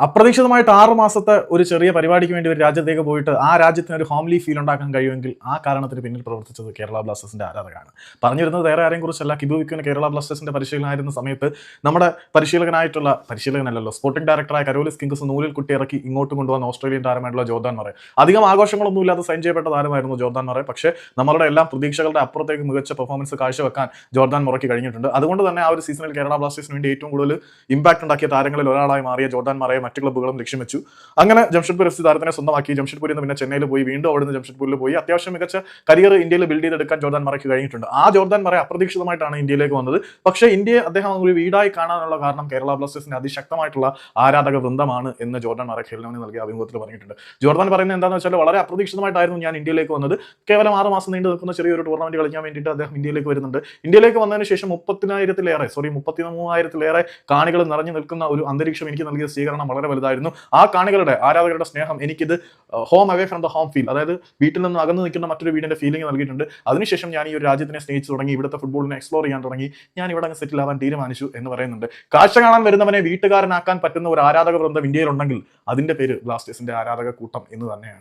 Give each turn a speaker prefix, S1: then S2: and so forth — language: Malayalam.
S1: അപ്രതീക്ഷിതമായിട്ട് 6 മാസത്തെ ഒരു ചെറിയ പരിപാടിക്ക് വേണ്ടി ഒരു രാജ്യത്തേക്ക് പോയിട്ട് ആ രാജ്യത്തിന് ഒരു ഹോംലി ഫീൽ ഉണ്ടാക്കാൻ കഴിയുമെങ്കിൽ ആ കാരണത്തിന് പിന്നിൽ പ്രവർത്തിച്ചത് കേരള ബ്ലാസ്റ്റേഴ്സിന്റെ ആരാധകരാണ്. പറഞ്ഞു വരുന്നത് വേറെ ആരെയും കുറിച്ചല്ല. കിബു വിക്കിന് കേരള ബ്ലാസ്റ്റേഴ്സിന്റെ പരിശീലനമായിരുന്ന സമയത്ത് നമ്മുടെ പരിശീലകനല്ലല്ലോ, സ്പോർട്ടിംഗ് ഡയറക്ടറായ കരോലിസ് കിങ്സ് നൂലിൽ കുട്ടി ഇറക്കി ഇങ്ങോട്ട് കൊണ്ടുവന്ന ഓസ്ട്രേലിയൻ താരമായിട്ടുള്ള ജോർദാൻ മറെ. അധികം ആഘോഷങ്ങളൊന്നുമില്ലാതെ സൈൻ ചെയ്യപ്പെട്ട താരമായിരുന്നു ജോർദാൻ മറെ. പക്ഷേ നമ്മളുടെ എല്ലാം പ്രതീക്ഷകളുടെ അപ്പുറത്തേക്ക് മികച്ച പെർഫോമൻസ് കാഴ്ചവെക്കാൻ ജോർദാൻ മറയ്ക്ക് കഴിഞ്ഞിട്ടുണ്ട്. അതുകൊണ്ട് തന്നെ ആ ഒരു സീസണിൽ കേരള ബ്ലാസ്റ്റേഴ്സിന് വേണ്ടി ഏറ്റവും കൂടുതൽ ഇമ്പാക്ട് ഉണ്ടാക്കിയ താരങ്ങളിൽ ഒരാളായി മാറിയ ജോർദാൻ മറയെ മറ്റു ക്ലബ്ബുകളും ലക്ഷ്യം വെച്ചു. അങ്ങനെ ജംഷഡ്പൂർ FC താരത്തിനെ സ്വന്തമാക്കി. ജംഷഡ്പൂരിൽ നിന്ന് പിന്നെ ചെന്നൈയിൽ പോയി, വീണ്ടും അവിടുന്ന് ജംഷഡ്പൂരിൽ പോയി അത്യാവശ്യം മികച്ച കരിയർ ഇന്ത്യയിൽ ബിൽഡ് ചെയ്തെടുക്കാൻ ജോർദാൻ മറയ്ക്ക് കഴിഞ്ഞിട്ടുണ്ട്. ആ ജോർദാൻ മറെ അപ്രതീക്ഷിതമായിട്ടാണ് ഇന്ത്യയിലേക്ക് വന്നത്. പക്ഷേ ഇന്ത്യയെ അദ്ദേഹം ഒരു വീടായി കാണാനുള്ള കാരണം കേരള ബ്ലാസ്റ്റേഴ്സിന്റെ അതിശക്തമായിട്ടുള്ള ആരാധക വൃന്ദമാണ് എന്ന് ജോർദാൻ മറെ ഖേൽനോവിന് നൽകിയ അഭിമുഖത്തിൽ പറഞ്ഞിട്ടുണ്ട്. ജോർദാൻ പറയുന്നത് എന്താണെന്ന് വെച്ചാൽ, വളരെ അപ്രതീക്ഷിതമായിട്ടായിരുന്നു ഞാൻ ഇന്ത്യയിലേക്ക് വന്നത്. കേവലം 6 മാസം നീണ്ടു നിൽക്കുന്ന ചെറിയൊരു ടൂർണമെന്റ് കളിക്കാൻ വേണ്ടിയിട്ട് അദ്ദേഹം ഇന്ത്യയിലേക്ക് വരുന്നുണ്ട്. ഇന്ത്യയിലേക്ക് വന്നതിന് ശേഷം 33,000 കാണികൾ നിറഞ്ഞു നിൽക്കുന്ന ഒരു അന്തരീക്ഷം എനിക്ക് നൽകിയ സ്വീകരണം വളരെ വലുതായിരുന്നു. ആ കാണികളുടെ ആരാധകരുടെ സ്നേഹം എനിക്കിത് home away from the home feel, അതായത് വീട്ടിൽ നിന്ന് അകന്നു നിൽക്കുന്ന മറ്റൊരു വീടിന്റെ ഫീലിംഗ് നൽകിയിട്ടുണ്ട്. അതിനുശേഷം ഞാൻ ഈ ഒരു രാജ്യത്തിനെ സ്നേഹിച്ചു തുടങ്ങി, ഇവിടുത്തെ ഫുട്ബോളിനെ എക്സ്പ്ലോർ ചെയ്യാൻ തുടങ്ങി, ഞാൻ ഇവിടെ അങ്ങ് സെറ്റിൽ ആവാൻ തീരുമാനിച്ചു എന്ന് പറയുന്നുണ്ട്. കാഴ്ച കാണാൻ വരുന്നവനെ വീട്ടുകാരനാക്കാൻ പറ്റുന്ന ഒരു ആരാധക വൃന്ദം ഇന്ത്യയിലുണ്ടെങ്കിൽ അതിന്റെ പേര് ബ്ലാസ്റ്റേഴ്സിന്റെ ആരാധക കൂട്ടം എന്ന് തന്നെയാണ്.